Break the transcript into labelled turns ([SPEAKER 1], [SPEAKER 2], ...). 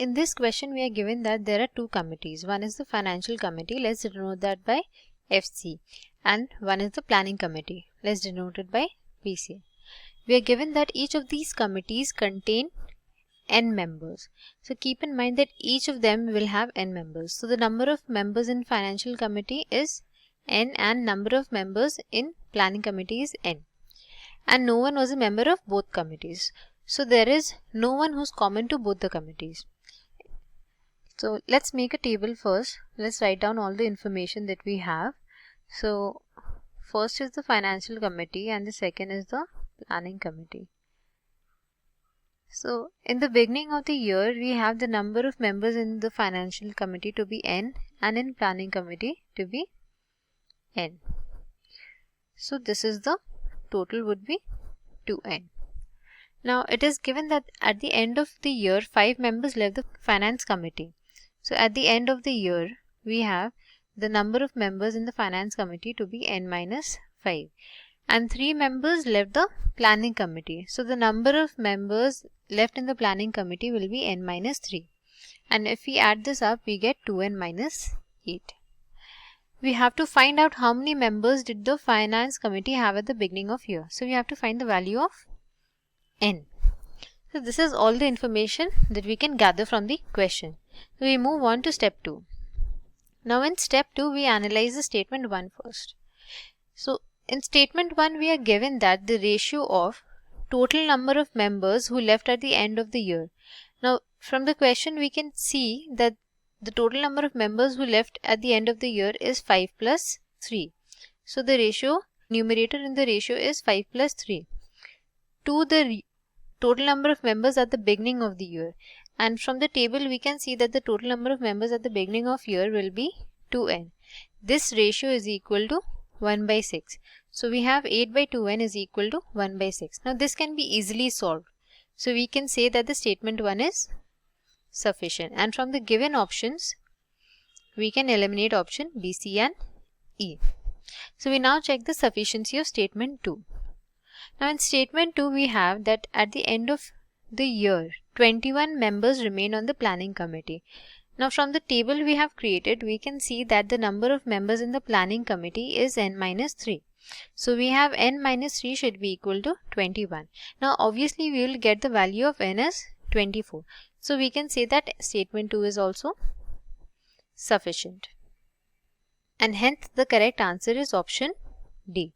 [SPEAKER 1] in this question we are given that there are two committees. One is the financial committee, let's denote that by FC, and one is the planning committee, let's denote it by PC. We are given that each of these committees contain n members. So keep in mind that each of them will have n members. So the number of members in financial committee is n and number of members in planning committee is n. And no one was a member of both committees. So there is no one who's common to both the committees. So let's make a table first. Let's write down all the information that we have. So first is the financial committee and the second is the planning committee. So in the beginning of the year we have the number of members in the financial committee to be n and in planning committee to be n. So this is the total would be 2n. Now it is given that at the end of the year 5 members left the finance committee. So at the end of the year we have the number of members in the finance committee to be n minus 5 and 3 members left the planning committee. So the number of members left in the planning committee will be n minus 3, and if we add this up we get 2n minus 8. We have to find out how many members did the finance committee have at the beginning of year. So we have to find the value of n. So this is all the information that we can gather from the question. So we move on to step 2. Now in step 2 we analyze the statement 1 first. So in statement 1 we are given that the ratio of total number of members who left at the end of the year. Now from the question we can see that the total number of members who left at the end of the year is 5 plus 3. So the ratio, numerator in the ratio is 5 plus 3 to the total number of members at the beginning of the year. And from the table we can see that the total number of members at the beginning of year will be 2n. This ratio is equal to 1 by 6. So we have 8 by 2n is equal to 1 by 6. Now this can be easily solved. So we can say that the statement 1 is sufficient. And from the given options, we can eliminate option B, C and E. So we now check the sufficiency of statement 2. Now in statement 2 we have that at the end of the year 21 members remain on the planning committee. Now from the table we have created we can see that the number of members in the planning committee is n minus 3. So we have n minus 3 should be equal to 21. Now obviously we will get the value of n as 24. So we can say that statement 2 is also sufficient. And hence the correct answer is option D.